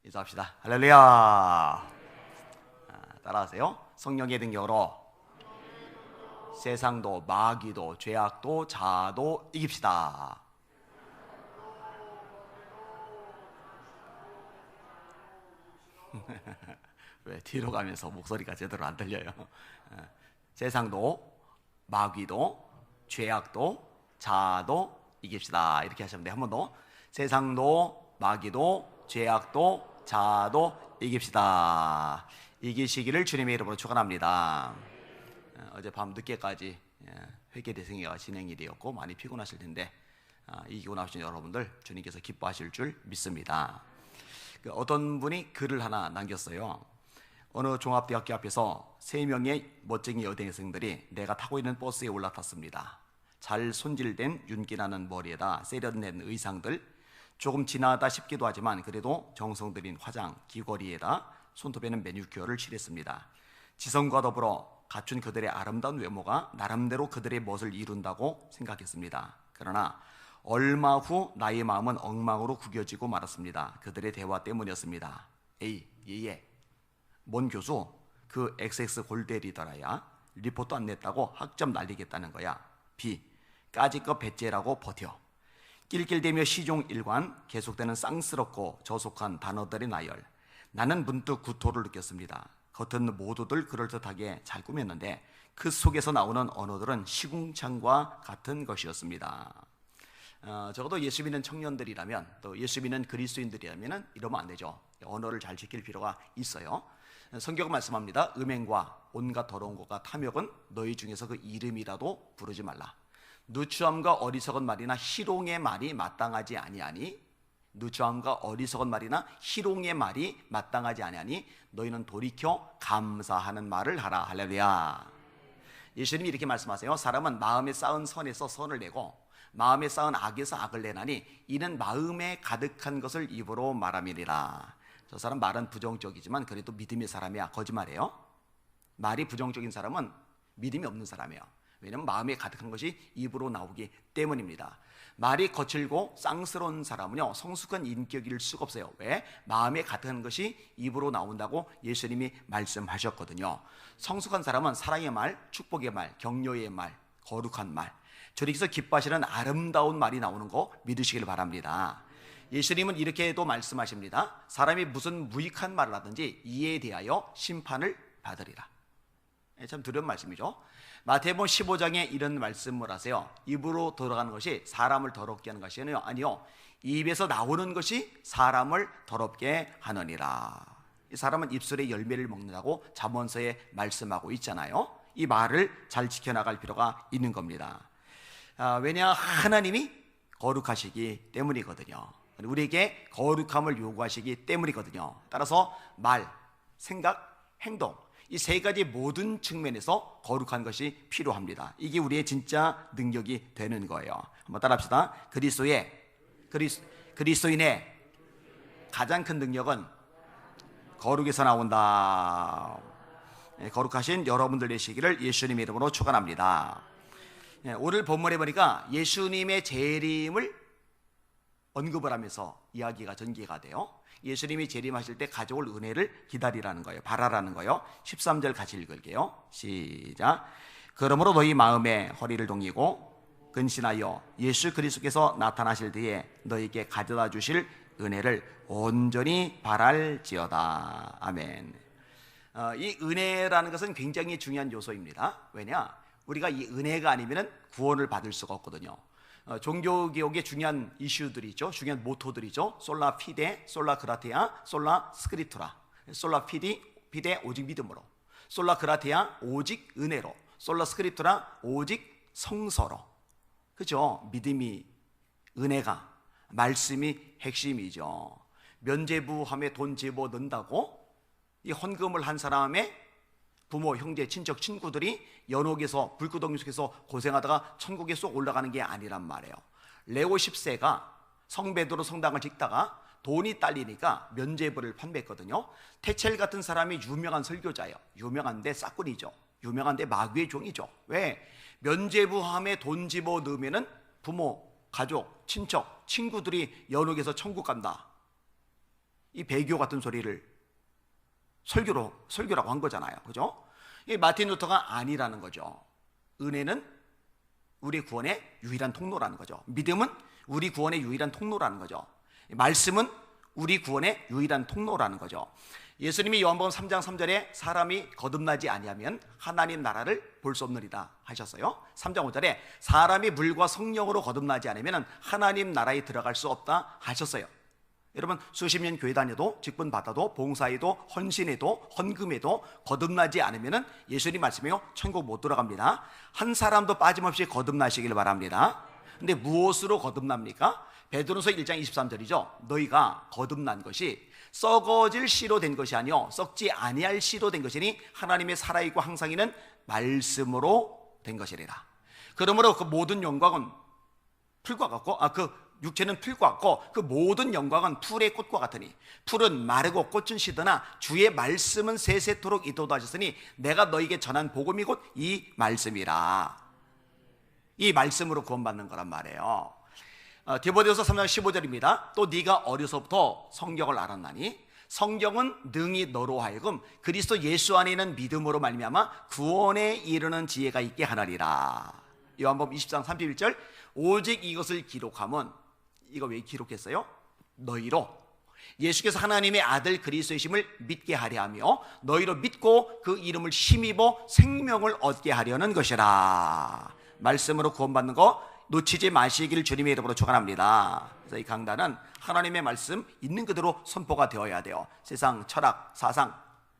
인사합시다. 할렐루야. 따라하세요. 성령의 능력으로 세상도 마귀도 죄악도 자아도 이깁시다. 왜 뒤로 가면서 목소리가 제대로 안 들려요? 세상도 마귀도 죄악도 자아도 이깁시다. 이렇게 하시면 돼요. 한 번 더. 세상도 마귀도 죄악도 자아도 이깁시다. 이기시기를 주님의 이름으로 축원합니다. 어젯밤 늦게까지 회개 대승회가 진행이 되었고 많이 피곤하실 텐데 이기고 나오신 여러분들 주님께서 기뻐하실 줄 믿습니다. 어떤 분이 글을 하나 남겼어요. 어느 종합대학교 앞에서 3명의 멋쟁이 여대생들이 내가 타고 있는 버스에 올라탔습니다. 잘 손질된 윤기나는 머리에다 세련된 의상들, 조금 진하다 싶기도 하지만 그래도 정성 들인 화장, 귀걸이에다 손톱에는 매니큐어를 칠했습니다. 지성과 더불어 갖춘 그들의 아름다운 외모가 나름대로 그들의 멋을 이룬다고 생각했습니다. 그러나 얼마 후 나의 마음은 엉망으로 구겨지고 말았습니다. 그들의 대화 때문이었습니다. A. 예예. 뭔 교수? 그 XX 골대리더라야. 리포트 안 냈다고 학점 날리겠다는 거야. B. 까짓거 배째라고 버텨. 낄낄대며 시종일관 계속되는 쌍스럽고 저속한 단어들의 나열. 나는 문득 구토를 느꼈습니다. 겉은 모두들 그럴듯하게 잘 꾸몄는데 그 속에서 나오는 언어들은 시궁창과 같은 것이었습니다. 적어도 예수 믿는 청년들이라면 또 예수 믿는 그리스도인들이라면 이러면 안 되죠. 언어를 잘 지킬 필요가 있어요. 성경은 말씀합니다. 음행과 온갖 더러운 것과 탐욕은 너희 중에서 그 이름이라도 부르지 말라. 누추함과 어리석은 말이나 희롱의 말이 마땅하지 아니하니, 누추함과 어리석은 말이나 희롱의 말이 마땅하지 아니하니 너희는 돌이켜 감사하는 말을 하라. 할렐루야. 예수님이 이렇게 말씀하세요. 사람은 마음에 쌓은 선에서 선을 내고 마음에 쌓은 악에서 악을 내나니 이는 마음에 가득한 것을 입으로 말함이니라. 저 사람 말은 부정적이지만 그래도 믿음의 사람이야. 거짓말이에요. 말이 부정적인 사람은 믿음이 없는 사람이에요. 왜냐하면 마음에 가득한 것이 입으로 나오기 때문입니다. 말이 거칠고 쌍스러운 사람은요 성숙한 인격일 수가 없어요. 왜? 마음에 가득한 것이 입으로 나온다고 예수님이 말씀하셨거든요. 성숙한 사람은 사랑의 말, 축복의 말, 격려의 말, 거룩한 말, 주님께서 기뻐하시는 아름다운 말이 나오는 거 믿으시길 바랍니다. 예수님은 이렇게도 말씀하십니다. 사람이 무슨 무익한 말을 하든지 이에 대하여 심판을 받으리라. 참 두려운 말씀이죠. 마태복음 15장에 이런 말씀을 하세요. 입으로 돌아가는 것이 사람을 더럽게 하는 것이 아니요 입에서 나오는 것이 사람을 더럽게 하느니라. 이 사람은 입술의 열매를 먹는다고 잠언서에 말씀하고 있잖아요. 이 말을 잘 지켜나갈 필요가 있는 겁니다. 왜냐 하나님이 거룩하시기 때문이거든요. 우리에게 거룩함을 요구하시기 때문이거든요. 따라서 말, 생각, 행동 이 세 가지 모든 측면에서 거룩한 것이 필요합니다. 이게 우리의 진짜 능력이 되는 거예요. 한번 따라합시다. 그리스도인의 가장 큰 능력은 거룩에서 나온다. 거룩하신 여러분들 되시기를 예수님의 이름으로 축원합니다. 오늘 본문에 보니까 예수님의 재림을 언급을 하면서 이야기가 전개가 돼요. 예수님이 재림하실 때 가져올 은혜를 기다리라는 거예요. 바라라는 거예요. 13절 같이 읽을게요. 시작. 그러므로 너희 마음에 허리를 동이고 근신하여 예수 그리스도께서 나타나실 때에 너희에게 가져다 주실 은혜를 온전히 바랄지어다. 아멘. 이 은혜라는 것은 굉장히 중요한 요소입니다. 왜냐? 우리가 이 은혜가 아니면 구원을 받을 수가 없거든요. 종교개혁의 중요한 이슈들이 있죠. 중요한 모토들이죠. 솔라 피데, 솔라 그라테아, 솔라 스크립투라. 솔라 피데 오직 믿음으로, 솔라 그라테아 오직 은혜로, 솔라 스크립투라 오직 성서로. 그죠? 믿음이, 은혜가, 말씀이 핵심이죠. 면죄부함에 돈 제보 넣는다고 이 헌금을 한 사람의 부모, 형제, 친척, 친구들이 연옥에서 불구덩이 속에서 고생하다가 천국에 쏙 올라가는 게 아니란 말이에요. 레오 10세가 성베드로 성당을 짓다가 돈이 딸리니까 면죄부를 판매했거든요. 테첼 같은 사람이 유명한 설교자예요. 유명한데 싹군이죠. 유명한데 마귀의 종이죠. 왜? 면죄부함에 돈 집어 넣으면은 부모, 가족, 친척, 친구들이 연옥에서 천국 간다. 이 배교 같은 소리를 설교라고 한 거잖아요. 그죠? 이 마틴 루터가 아니라는 거죠. 은혜는 우리 구원의 유일한 통로라는 거죠. 믿음은 우리 구원의 유일한 통로라는 거죠. 말씀은 우리 구원의 유일한 통로라는 거죠. 예수님이 요한복음 3장 3절에 사람이 거듭나지 아니하면 하나님 나라를 볼 수 없느니라 하셨어요. 3장 5절에 사람이 물과 성령으로 거듭나지 않으면 하나님 나라에 들어갈 수 없다 하셨어요. 여러분, 수십 년 교회 다녀도 직분 받아도 봉사해도 헌신해도 헌금해도 거듭나지 않으면 예수님 말씀이요, 천국 못 들어갑니다. 한 사람도 빠짐없이 거듭나시길 바랍니다. 근데 무엇으로 거듭납니까? 베드로서 1장 23절이죠. 너희가 거듭난 것이 썩어질 씨로 된 것이 아니요 썩지 아니할 씨로 된 것이니 하나님의 살아있고 항상 있는 말씀으로 된 것이리라. 그러므로 그 모든 영광은 풀과 같고 그 육체는 풀과 같고 그 모든 영광은 풀의 꽃과 같으니 풀은 마르고 꽃은 시드나 주의 말씀은 세세토록 있도다 하셨으니 내가 너에게 전한 복음이 곧 이 말씀이라. 이 말씀으로 구원받는 거란 말이에요. 디모데후서 3장 15절입니다. 또 네가 어려서부터 성경을 알았나니 성경은 능히 너로 하여금 그리스도 예수 안에 있는 믿음으로 말미암아 구원에 이르는 지혜가 있게 하나리라. 요한복음 20장 31절 오직 이것을 기록함은, 이거 왜 기록했어요? 너희로 예수께서 하나님의 아들 그리스도이심을 믿게 하려 하며 너희로 믿고 그 이름을 힘입어 생명을 얻게 하려는 것이라. 말씀으로 구원받는 거 놓치지 마시기를 주님의 이름으로 축원합니다. 그래서 이 강단은 하나님의 말씀 있는 그대로 선포가 되어야 돼요. 세상 철학, 사상,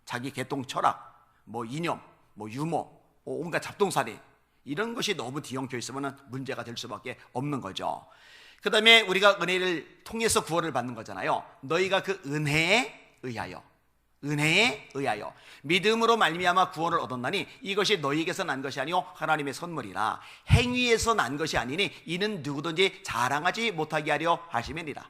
자기 개통 철학, 이념, 유머, 온갖 잡동사니 이런 것이 너무 뒤엉켜 있으면 문제가 될 수밖에 없는 거죠. 그 다음에 우리가 은혜를 통해서 구원을 받는 거잖아요. 너희가 그 은혜에 의하여 믿음으로 말미암아 구원을 얻었나니 이것이 너희에게서 난 것이 아니요 하나님의 선물이라. 행위에서 난 것이 아니니 이는 누구든지 자랑하지 못하게 하려 하심이니라.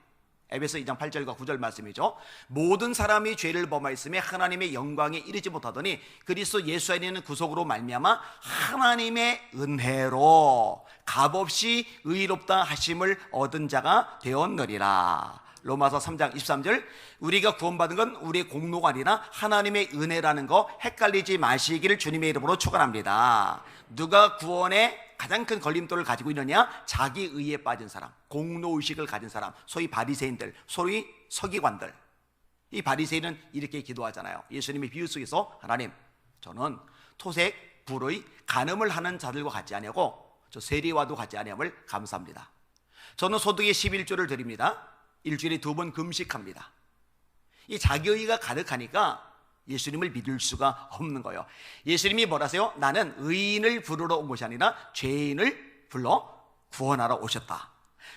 에베소 2장 8절과 9절 말씀이죠. 모든 사람이 죄를 범하였음에 하나님의 영광에 이르지 못하더니 그리스도 예수 안에 있는 구속으로 말미암아 하나님의 은혜로 값없이 의롭다 하심을 얻은 자가 되었느니라. 로마서 3장 23절 우리가 구원받은 건 우리의 공로가 아니라 하나님의 은혜라는 거 헷갈리지 마시기를 주님의 이름으로 축원합니다. 누가 구원의 가장 큰 걸림돌을 가지고 있느냐? 자기 의에 빠진 사람, 공로의식을 가진 사람, 소위 바리새인들, 소위 서기관들. 이 바리새인은 이렇게 기도하잖아요. 예수님의 비유 속에서 하나님, 저는 토색, 불의, 간음을 하는 자들과 같지 아니하고 저 세리와도 같지 아니함을 감사합니다. 저는 소득의 11조를 드립니다. 일주일에 2번 금식합니다. 이 자기의가 가득하니까 예수님을 믿을 수가 없는 거예요. 예수님이 뭐라세요? 나는 의인을 부르러 온 것이 아니라 죄인을 불러 구원하러 오셨다.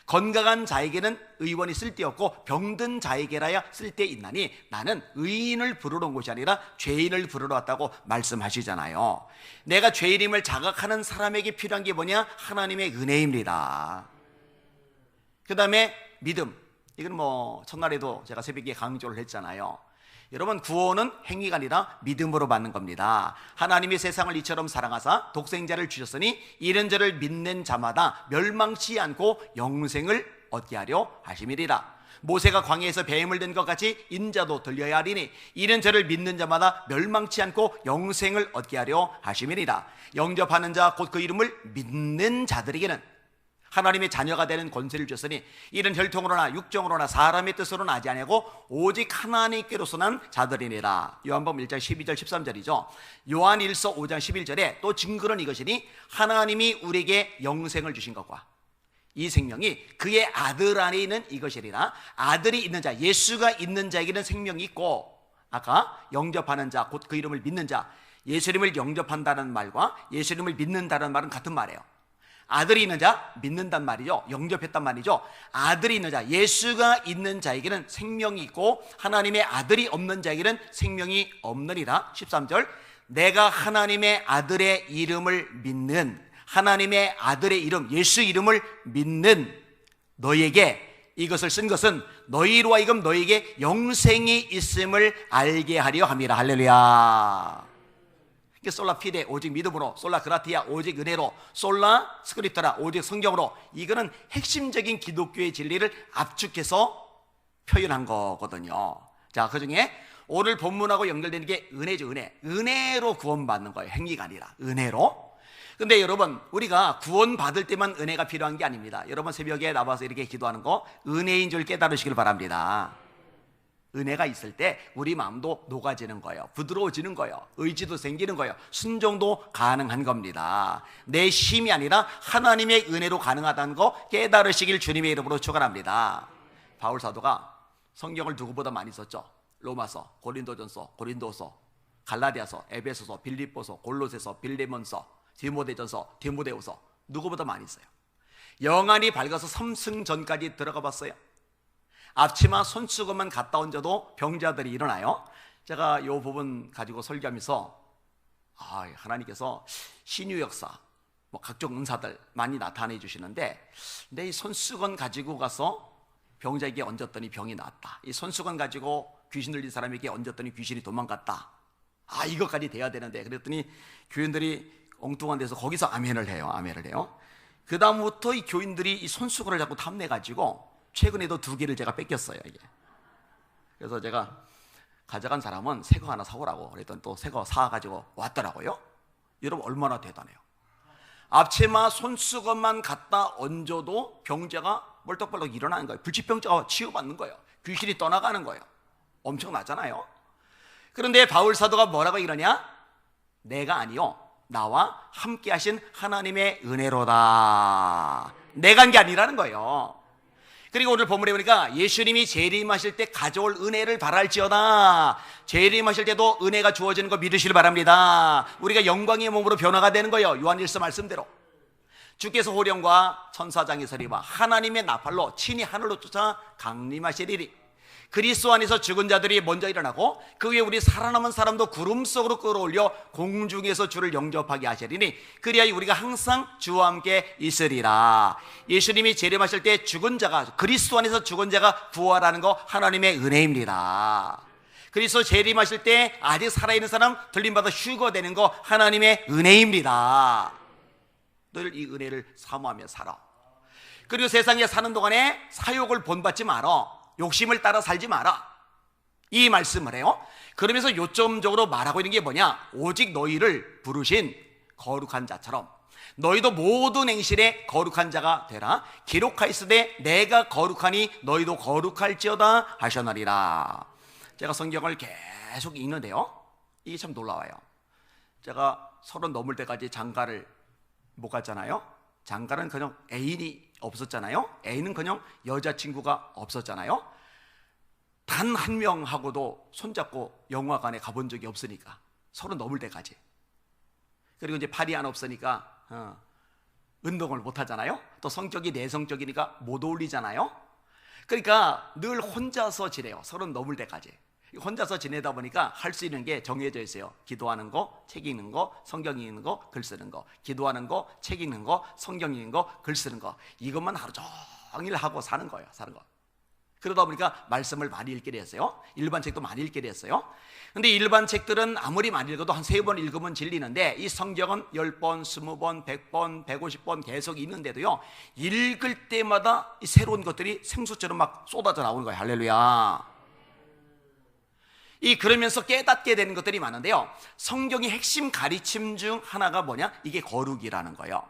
건강한 자에게는 의원이 쓸데없고 병든 자에게라야 쓸데있나니 나는 의인을 부르러 온 것이 아니라 죄인을 부르러 왔다고 말씀하시잖아요. 내가 죄인임을 자각하는 사람에게 필요한 게 뭐냐? 하나님의 은혜입니다. 그 다음에 믿음. 이건 첫날에도 제가 새벽에 강조를 했잖아요. 여러분, 구원은 행위가 아니라 믿음으로 받는 겁니다. 하나님이 세상을 이처럼 사랑하사 독생자를 주셨으니 이런 저를 믿는 자마다 멸망치 않고 영생을 얻게 하려 하심이리라. 모세가 광야에서 뱀을 든 것 같이 인자도 들려야 하리니 이런 저를 믿는 자마다 멸망치 않고 영생을 얻게 하려 하심이리라. 영접하는 자 곧 그 이름을 믿는 자들에게는 하나님의 자녀가 되는 권세를 주셨으니 이는 혈통으로나 육정으로나 사람의 뜻으로 나지 아니하고 오직 하나님께로서 난 자들이니라. 요한복음 1장 12절 13절이죠. 요한 1서 5장 11절에 또 증거는 이것이니 하나님이 우리에게 영생을 주신 것과 이 생명이 그의 아들 안에 있는 이것이리라. 아들이 있는 자, 예수가 있는 자에게는 생명이 있고, 아까 영접하는 자 곧 그 이름을 믿는 자, 예수님을 영접한다는 말과 예수님을 믿는다는 말은 같은 말이에요. 아들이 있는 자, 믿는단 말이죠. 영접했단 말이죠. 아들이 있는 자, 예수가 있는 자에게는 생명이 있고 하나님의 아들이 없는 자에게는 생명이 없느니라. 13절 내가 하나님의 아들의 이름을 믿는, 하나님의 아들의 이름, 예수 이름을 믿는 너희에게 이것을 쓴 것은 너희로 하여금 너희에게 영생이 있음을 알게 하려 함이라. 할렐루야. 솔라 피데 오직 믿음으로, 솔라 그라티아 오직 은혜로, 솔라 스크립터라 오직 성경으로. 이거는 핵심적인 기독교의 진리를 압축해서 표현한 거거든요. 자, 그 중에 오늘 본문하고 연결되는 게 은혜죠. 은혜로 구원받는 거예요. 행위가 아니라 은혜로. 근데 여러분, 우리가 구원받을 때만 은혜가 필요한 게 아닙니다. 여러분, 새벽에 나와서 이렇게 기도하는 거 은혜인 줄 깨달으시길 바랍니다. 은혜가 있을 때 우리 마음도 녹아지는 거예요. 부드러워지는 거예요. 의지도 생기는 거예요. 순종도 가능한 겁니다. 내 힘이 아니라 하나님의 은혜로 가능하다는 거 깨달으시길 주님의 이름으로 축원합니다. 바울 사도가 성경을 누구보다 많이 썼죠. 로마서, 고린도전서, 고린도서, 갈라디아서, 에베소서, 빌립보서, 골로새서, 빌레몬서, 디모데전서, 디모데후서, 누구보다 많이 써요. 영안이 밝아서 삼승전까지 들어가 봤어요. 앞치마 손수건만 갔다 얹어도 병자들이 일어나요. 제가 이 부분 가지고 설교하면서 하나님께서 신유 역사, 각종 은사들 많이 나타내 주시는데, 내 이 손수건 가지고 가서 병자에게 얹었더니 병이 나았다. 이 손수건 가지고 귀신 들린 사람에게 얹었더니 귀신이 도망갔다. 이것까지 돼야 되는데, 그랬더니 교인들이 엉뚱한 데서 거기서 아멘을 해요. 그 다음부터 이 교인들이 이 손수건을 자꾸 탐내가지고 최근에도 2개를 제가 뺏겼어요, 이게. 그래서 제가 가져간 사람은 새 거 하나 사오라고 그랬더니 또 새 거 사가지고 왔더라고요. 여러분, 얼마나 대단해요. 앞치마 손수건만 갖다 얹어도 병자가 멀떡벌떡 일어나는 거예요. 불치병자가 치유받는 거예요. 귀신이 떠나가는 거예요. 엄청나잖아요. 그런데 바울 사도가 뭐라고 이러냐? 내가 아니요, 나와 함께 하신 하나님의 은혜로다. 내가 한 게 아니라는 거예요. 그리고 오늘 본문에 보니까 예수님이 재림하실 때 가져올 은혜를 바랄지어다. 재림하실 때도 은혜가 주어지는 거 믿으시길 바랍니다. 우리가 영광의 몸으로 변화가 되는 거예요. 요한일서 말씀대로 주께서 호령과 천사장의 소리와 하나님의 나팔로 친히 하늘로 쫓아 강림하시리니 그리스도 안에서 죽은 자들이 먼저 일어나고 그 위에 우리 살아남은 사람도 구름 속으로 끌어올려 공중에서 주를 영접하게 하시리니 그리하여 우리가 항상 주와 함께 있으리라. 예수님이 재림하실 때 죽은 자가, 그리스도 안에서 죽은 자가 부활하는 거 하나님의 은혜입니다. 그리스도 재림하실 때 아직 살아있는 사람 들림받아 휴거되는 거 하나님의 은혜입니다. 늘 이 은혜를 사모하며 살아. 그리고 세상에 사는 동안에 사욕을 본받지 말아. 욕심을 따라 살지 마라, 이 말씀을 해요. 그러면서 요점적으로 말하고 있는 게 뭐냐? 오직 너희를 부르신 거룩한 자처럼 너희도 모든 행실에 거룩한 자가 되라. 기록하였으되 내가 거룩하니 너희도 거룩할지어다 하셨느니라. 제가 성경을 계속 읽는데요, 이게 참 놀라워요. 제가 30 넘을 때까지 장가를 못 갔잖아요. 장가는 그냥 애인이 없었잖아요. 애인은 그냥 여자친구가 없었잖아요. 단 한 명하고도 손잡고 영화관에 가본 적이 없으니까, 30 넘을 때까지. 그리고 이제 팔이 안 없으니까 운동을 못 하잖아요. 또 성격이 내성적이니까 못 어울리잖아요. 그러니까 늘 혼자서 지내요, 30 넘을 때까지. 혼자서 지내다 보니까 할 수 있는 게 정해져 있어요. 기도하는 거, 책 읽는 거, 성경 읽는 거, 글 쓰는 거. 기도하는 거, 책 읽는 거, 성경 읽는 거, 글 쓰는 거. 이것만 하루 종일 하고 사는 거예요, 사는 거. 그러다 보니까 말씀을 많이 읽게 됐어요. 일반 책도 많이 읽게 됐어요. 근데 일반 책들은 아무리 많이 읽어도 한 3번 읽으면 질리는데, 이 성경은 10번, 20번, 100번, 150번 계속 읽는데도요, 읽을 때마다 이 새로운 것들이 생수처럼 막 쏟아져 나오는 거예요. 할렐루야. 그러면서 깨닫게 되는 것들이 많은데요, 성경의 핵심 가르침 중 하나가 뭐냐? 이게 거룩이라는 거예요.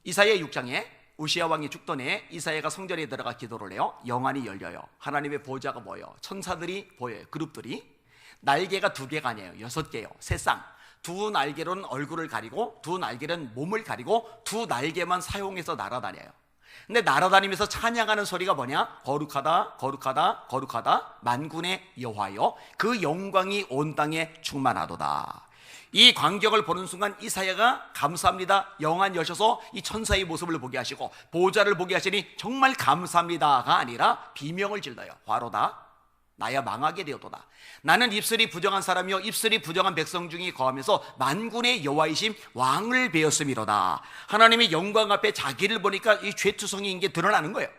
이사야 6장에 우시야 왕이 죽던 해에 이사야가 성전에 들어가 기도를 해요. 영안이 열려요. 하나님의 보좌가 보여요. 천사들이 보여요. 그룹들이. 날개가 2개가 아니에요, 6개예요. 세상. 2 날개로는 얼굴을 가리고 2 날개는 몸을 가리고 2 날개만 사용해서 날아다녀요. 근데 날아다니면서 찬양하는 소리가 뭐냐? 거룩하다, 거룩하다, 거룩하다, 만군의 여호와여, 그 영광이 온 땅에 충만하도다. 이 광경을 보는 순간 이사야가 감사합니다, 영안 여셔서 이 천사의 모습을 보게 하시고 보좌를 보게 하시니 정말 감사합니다가 아니라 비명을 질러요. 화로다, 나야 망하게 되었도다. 나는 입술이 부정한 사람이요 입술이 부정한 백성 중에 거하면서 만군의 여호와이심 왕을 베었음이로다. 하나님의 영광 앞에 자기를 보니까 이 죄투성이인 게 드러나는 거예요.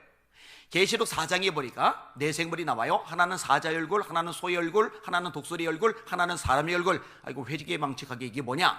계시록 4장에 보니까 4생물이 나와요. 하나는 사자의 얼굴, 하나는 소의 얼굴, 하나는 독수리의 얼굴, 하나는 사람의 얼굴. 아이고, 회개망측하게 이게 뭐냐?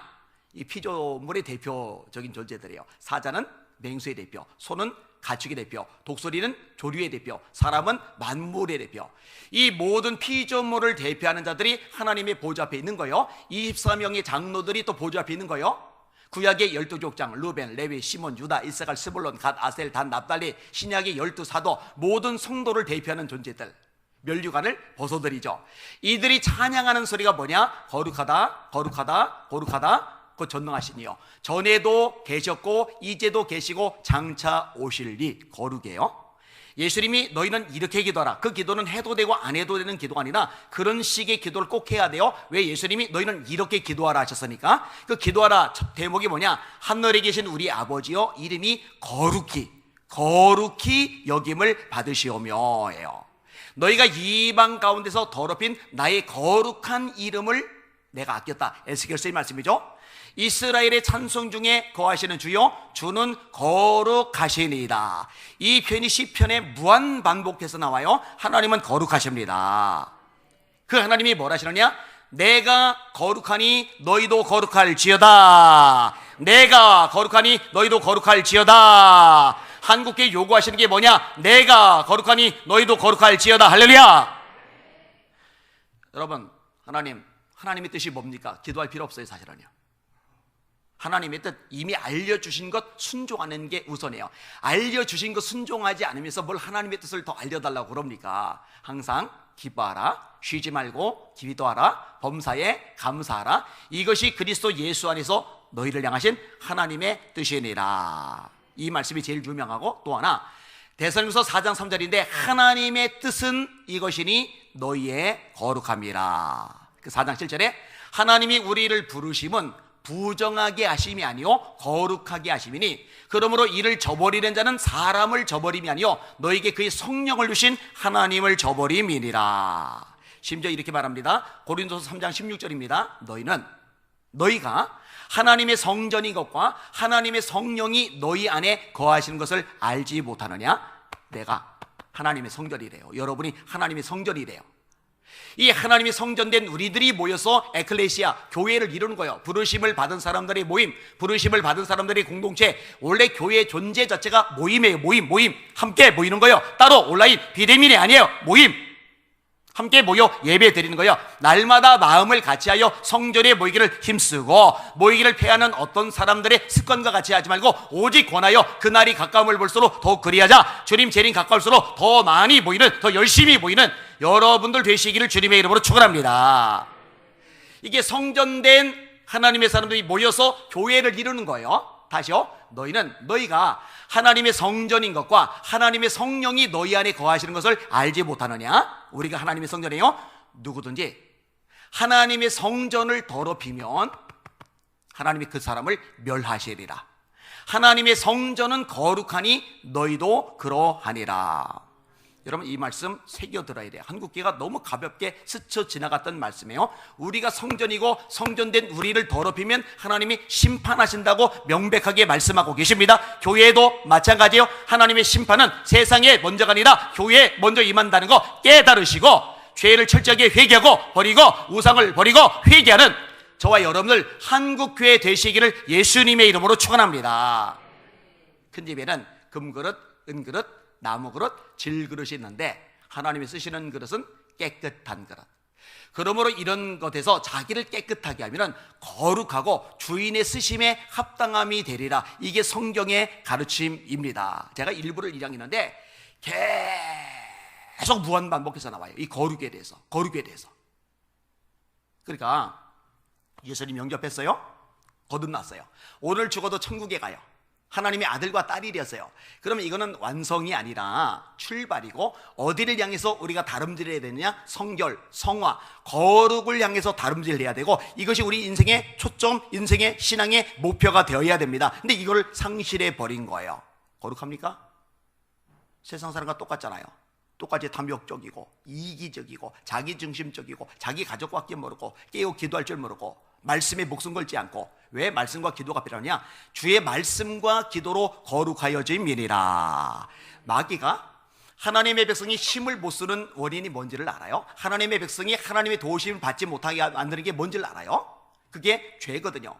이 피조물의 대표적인 존재들이에요. 사자는 맹수의 대표, 소는 가축의 대표, 독수리는 조류의 대표, 사람은 만물의 대표. 이 모든 피조물을 대표하는 자들이 하나님의 보좌 앞에 있는 거예요. 24명의 장로들이 또 보좌 앞에 있는 거예요. 구약의 12족장 루벤, 레위, 시몬, 유다, 이사갈, 스불론, 갓, 아셀, 단, 납달리, 신약의 12사도, 모든 성도를 대표하는 존재들, 면류관을 벗어들이죠. 이들이 찬양하는 소리가 뭐냐? 거룩하다, 거룩하다, 거룩하다, 그 전능하시니요, 전에도 계셨고 이제도 계시고 장차 오실리. 거룩이에요. 예수님이 너희는 이렇게 기도하라. 그 기도는 해도 되고 안 해도 되는 기도가 아니라 그런 식의 기도를 꼭 해야 돼요. 왜? 예수님이 너희는 이렇게 기도하라 하셨으니까. 그 기도하라 대목이 뭐냐? 하늘에 계신 우리 아버지여 이름이 거룩히 거룩히 여김을 받으시오며예요. 너희가 이방 가운데서 더럽힌 나의 거룩한 이름을 내가 아꼈다. 에스겔서의 말씀이죠. 이스라엘의 찬송 중에 거하시는 주요, 주는 거룩하시니이다. 이 표현이 시편에 무한 반복해서 나와요. 하나님은 거룩하십니다. 그 하나님이 뭘 하시느냐? 내가 거룩하니 너희도 거룩할지어다. 내가 거룩하니 너희도 거룩할지어다. 한국교회 요구하시는 게 뭐냐? 내가 거룩하니 너희도 거룩할지어다. 할렐루야. 여러분, 하나님의 뜻이 뭡니까? 기도할 필요 없어요. 사실은요. 하나님의 뜻 이미 알려주신 것 순종하는 게 우선이에요. 알려주신 것 순종하지 않으면서 뭘 하나님의 뜻을 더 알려달라고 그럽니까? 항상 기뻐하라, 쉬지 말고 기도하라, 범사에 감사하라. 이것이 그리스도 예수 안에서 너희를 향하신 하나님의 뜻이니라. 이 말씀이 제일 유명하고, 또 하나 데살로니가서 4장 3절인데 하나님의 뜻은 이것이니 너희의 거룩함이라. 그 4장 7절에 하나님이 우리를 부르심은 부정하게 하심이 아니요 거룩하게 하심이니 그러므로 이를 저버리는 자는 사람을 저버림이 아니요 너에게 그의 성령을 주신 하나님을 저버림이니라. 심지어 이렇게 말합니다. 고린도서 3장 16절입니다. 너희가 하나님의 성전인 것과 하나님의 성령이 너희 안에 거하시는 것을 알지 못하느냐? 내가 하나님의 성전이래요. 여러분이 하나님의 성전이래요. 이 하나님의 성전된 우리들이 모여서 에클레시아, 교회를 이루는 거예요. 부르심을 받은 사람들의 모임, 부르심을 받은 사람들의 공동체. 원래 교회의 존재 자체가 모임이에요. 모임. 함께 모이는 거예요. 따로 온라인 비대면이 아니에요. 모임. 함께 모여 예배 드리는 거예요. 날마다 마음을 같이하여 성전에 모이기를 힘쓰고, 모이기를 패하는 어떤 사람들의 습관과 같이 하지 말고 오직 권하여 그날이 가까움을 볼수록 더 그리하자. 주님 재림 가까울수록 더 많이 모이는, 더 열심히 모이는 여러분들 되시기를 주님의 이름으로 축원합니다. 이게 성전된 하나님의 사람들이 모여서 교회를 이루는 거예요. 다시요. 너희가 하나님의 성전인 것과 하나님의 성령이 너희 안에 거하시는 것을 알지 못하느냐? 우리가 하나님의 성전이에요. 누구든지 하나님의 성전을 더럽히면 하나님이 그 사람을 멸하시리라. 하나님의 성전은 거룩하니 너희도 그러하니라. 여러분, 이 말씀 새겨들어야 돼요. 한국교회가 너무 가볍게 스쳐 지나갔던 말씀이에요. 우리가 성전이고 성전된 우리를 더럽히면 하나님이 심판하신다고 명백하게 말씀하고 계십니다. 교회도 마찬가지예요. 하나님의 심판은 세상에 먼저가 아니라 교회에 먼저 임한다는 거 깨달으시고, 죄를 철저하게 회개하고 버리고 우상을 버리고 회개하는 저와 여러분들 한국교회 되시기를 예수님의 이름으로 축원합니다. 큰 집에는 금그릇, 은그릇, 나무그릇, 질그릇이 있는데 하나님이 쓰시는 그릇은 깨끗한 그릇. 그러므로 이런 것에서 자기를 깨끗하게 하면 거룩하고 주인의 쓰심에 합당함이 되리라. 이게 성경의 가르침입니다. 제가 일부를 일장했는데 계속 무한 반복해서 나와요. 이 거룩에 대해서. 그러니까 예수님 영접했어요. 거듭났어요. 오늘 죽어도 천국에 가요. 하나님의 아들과 딸이 되었어요. 그러면 이거는 완성이 아니라 출발이고, 어디를 향해서 우리가 다름질해야 되느냐? 성결, 성화, 거룩을 향해서 다름질해야 되고, 이것이 우리 인생의 초점, 인생의 신앙의 목표가 되어야 됩니다. 근데 이걸 상실해 버린 거예요. 거룩합니까? 세상 사람과 똑같잖아요. 똑같이 탐욕적이고 이기적이고 자기중심적이고 자기 가족밖에 모르고 깨어 기도할 줄 모르고 말씀에 목숨 걸지 않고. 왜 말씀과 기도가 필요하냐? 주의 말씀과 기도로 거룩하여짐이니라. 마귀가 하나님의 백성이 힘을 못 쓰는 원인이 뭔지를 알아요? 하나님의 백성이 하나님의 도우심을 받지 못하게 만드는 게 뭔지를 알아요? 그게 죄거든요.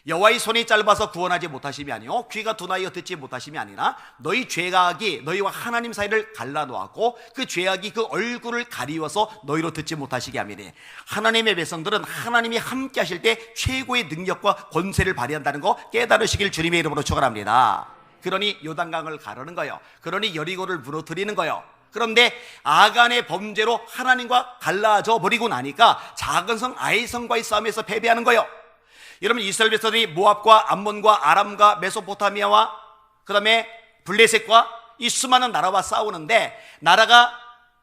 여호와의 손이 짧아서 구원하지 못하심이 아니요 귀가 둔하여 듣지 못하심이 아니라 너희 죄악이 너희와 하나님 사이를 갈라놓았고 그 죄악이 그 얼굴을 가리워서 너희로 듣지 못하시게 하미니 하나님의 백성들은 하나님이 함께 하실 때 최고의 능력과 권세를 발휘한다는 거 깨달으시길 주님의 이름으로 축원합니다. 그러니 요단강을 가르는 거예요. 그러니 여리고를 무너뜨리는 거예요. 그런데 아간의 범죄로 하나님과 갈라져 버리고 나니까 작은 성 아이성과의 싸움에서 패배하는 거예요. 여러분, 이스라엘 백성들이 모압과 암몬과 아람과 메소포타미아와 그 다음에 블레셋과 이 수많은 나라와 싸우는데 나라가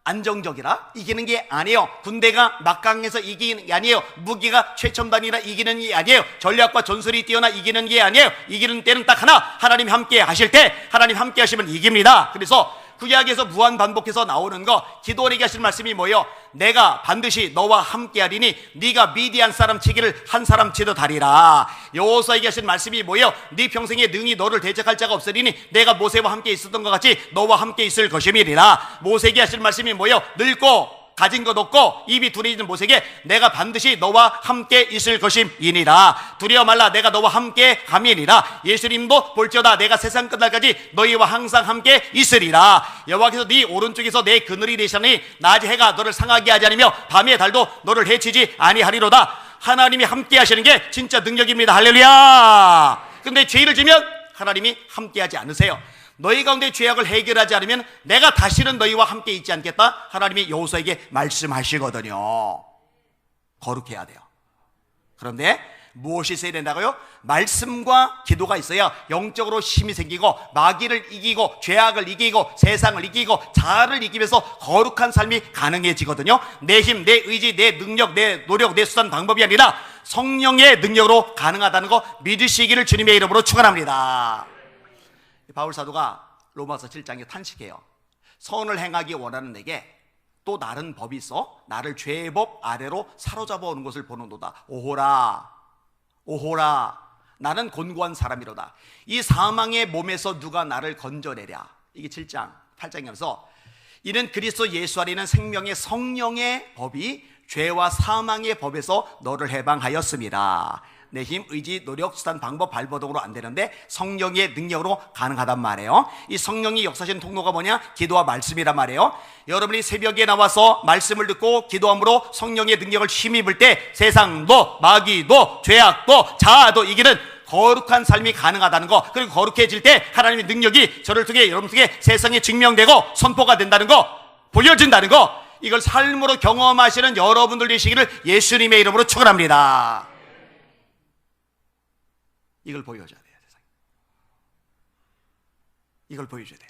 안정적이라 이기는 게 아니에요. 군대가 막강해서 이기는 게 아니에요. 무기가 최첨단이라 이기는 게 아니에요. 전략과 전술이 뛰어나 이기는 게 아니에요. 이기는 때는 딱 하나, 하나님 함께 하실 때, 하나님 함께 하시면 이깁니다. 그래서 구약에서 무한 반복해서 나오는 거, 기도원에게 하시는 말씀이 뭐예요? 내가 반드시 너와 함께 하리니 네가 미디안 사람 치기를 한 사람 치듯 하리라. 여호수아에게 하시는 말씀이 뭐예요? 네 평생에 능히 너를 대적할 자가 없으리니 내가 모세와 함께 있었던 것 같이 너와 함께 있을 것임이니라. 모세에게 하시는 말씀이 뭐예요? 늙고 가진 것 없고 입이 둔해진 모세에게 내가 반드시 너와 함께 있을 것임이니라. 두려워 말라, 내가 너와 함께 함이니라. 예수님도 볼지어다 내가 세상 끝날까지 너희와 항상 함께 있으리라. 여호와께서 네 오른쪽에서 내 그늘이 되시니 낮에 해가 너를 상하게 하지 않으며 밤의 달도 너를 해치지 아니하리로다. 하나님이 함께 하시는 게 진짜 능력입니다. 할렐루야. 근데 죄를 지면 하나님이 함께 하지 않으세요. 너희 가운데 죄악을 해결하지 않으면 내가 다시는 너희와 함께 있지 않겠다. 하나님이 여호수아에게 말씀하시거든요. 거룩해야 돼요. 그런데 무엇이 있어야 된다고요? 말씀과 기도가 있어야 영적으로 힘이 생기고 마귀를 이기고 죄악을 이기고 세상을 이기고 자아를 이기면서 거룩한 삶이 가능해지거든요. 내 힘, 내 의지, 내 능력, 내 노력, 내 수단 방법이 아니라 성령의 능력으로 가능하다는 거 믿으시기를 주님의 이름으로 축원합니다. 바울 사도가 로마서 7장에 탄식해요. 선을 행하기 원하는 내게 또 다른 법이 있어 나를 죄의 법 아래로 사로잡아 오는 것을 보는도다. 오호라, 오호라, 나는 곤고한 사람이로다. 이 사망의 몸에서 누가 나를 건져내랴. 이게 7장 8장이면서 이는 그리스도 예수 안에 있는 생명의 성령의 법이 죄와 사망의 법에서 너를 해방하였습니다. 내 힘, 의지, 노력, 수단, 방법, 발버둥으로 안 되는데 성령의 능력으로 가능하단 말이에요. 이 성령이 역사하시는 통로가 뭐냐? 기도와 말씀이란 말이에요. 여러분이 새벽에 나와서 말씀을 듣고 기도함으로 성령의 능력을 힘입을 때 세상도 마귀도 죄악도 자아도 이기는 거룩한 삶이 가능하다는 거, 그리고 거룩해질 때 하나님의 능력이 저를 통해 여러분 통해 세상에 증명되고 선포가 된다는 거, 보여진다는 거, 이걸 삶으로 경험하시는 여러분들 되시기를 예수님의 이름으로 축원합니다. 이걸 보여줘야 돼요. 세상에. 이걸 보여줘야 돼요.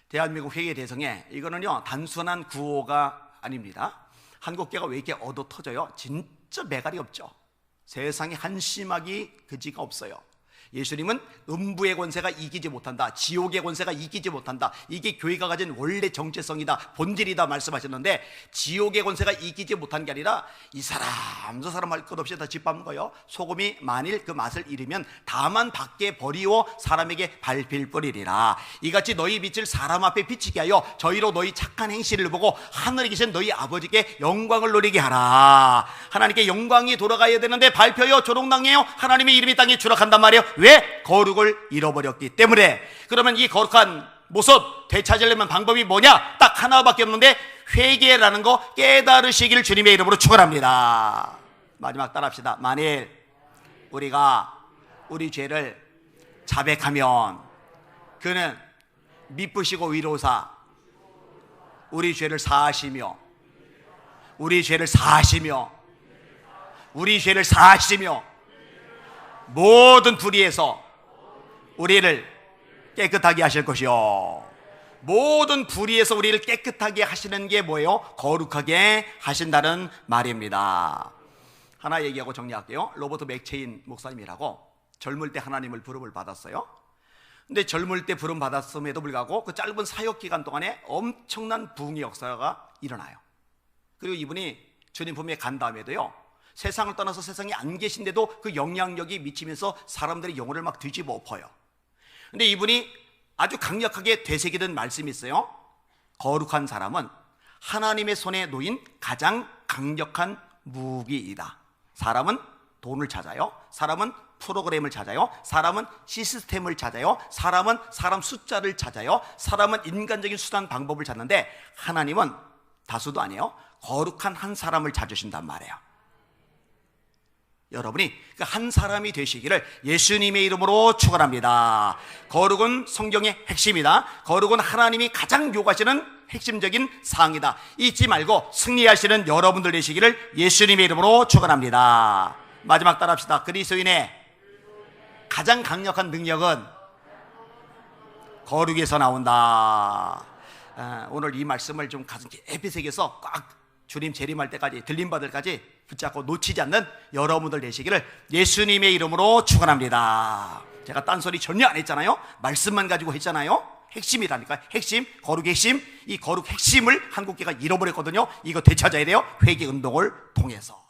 대한민국 회계 대성에 이거는요 단순한 구호가 아닙니다. 한국교회가 왜 이렇게 얻어 터져요? 진짜 매갈이 없죠. 세상에 한심하기 그지가 없어요. 예수님은 음부의 권세가 이기지 못한다, 지옥의 권세가 이기지 못한다, 이게 교회가 가진 원래 정체성이다, 본질이다 말씀하셨는데, 지옥의 권세가 이기지 못한 게 아니라 이 사람 저 사람 할 것 없이 다 짓밟는 거예요. 소금이 만일 그 맛을 잃으면 다만 밖에 버리고 사람에게 밟힐 뿐이리라. 이같이 너희 빛을 사람 앞에 비치게 하여 저희로 너희 착한 행실을 보고 하늘에 계신 너희 아버지께 영광을 누리게 하라. 하나님께 영광이 돌아가야 되는데 밟혀요, 조롱당해요, 하나님의 이름이 땅에 추락한단 말이에요. 왜? 거룩을 잃어버렸기 때문에. 그러면 이 거룩한 모습 되찾으려면 방법이 뭐냐? 딱 하나밖에 없는데 회개라는 거 깨달으시기를 주님의 이름으로 축원합니다. 마지막 따라합시다. 만일 우리가 우리 죄를 자백하면 그는 미쁘시고 위로사 우리 죄를 사하시며 우리 죄를 사하시며 우리 죄를 사하시며 모든 불의에서 우리를 깨끗하게 하실 것이요. 모든 불의에서 우리를 깨끗하게 하시는 게 뭐예요? 거룩하게 하신다는 말입니다. 하나 얘기하고 정리할게요. 로버트 맥체인 목사님이라고 젊을 때 하나님을 부름을 받았어요. 근데 젊을 때 부름 받았음에도 불구하고 그 짧은 사역 기간 동안에 엄청난 부흥의 역사가 일어나요. 그리고 이분이 주님 품에 간 다음에도요, 세상을 떠나서 세상에 안 계신데도 그 영향력이 미치면서 사람들의 영혼을 막 뒤집어 엎어요. 근데 이분이 아주 강력하게 되새기던 말씀이 있어요. 거룩한 사람은 하나님의 손에 놓인 가장 강력한 무기이다. 사람은 돈을 찾아요. 사람은 프로그램을 찾아요. 사람은 시스템을 찾아요. 사람은 사람 숫자를 찾아요. 사람은 인간적인 수단 방법을 찾는데 하나님은 다수도 아니에요. 거룩한 한 사람을 찾으신단 말이에요. 여러분이 그 한 사람이 되시기를 예수님의 이름으로 축원합니다. 거룩은 성경의 핵심이다. 거룩은 하나님이 가장 요구하시는 핵심적인 사항이다. 잊지 말고 승리하시는 여러분들 되시기를 예수님의 이름으로 축원합니다. 마지막 따라합시다. 그리스도인의 가장 강력한 능력은 거룩에서 나온다. 오늘 이 말씀을 좀 가슴 깊이 새겨서 꽉 주님 재림할 때까지 들림받을 때까지 붙잡고 놓치지 않는 여러분들 되시기를 예수님의 이름으로 축원합니다. 제가 딴소리 전혀 안 했잖아요. 말씀만 가지고 했잖아요. 핵심이라니까. 핵심, 거룩의 핵심. 이 거룩 핵심을 한국교회가 잃어버렸거든요. 이거 되찾아야 돼요. 회개 운동을 통해서.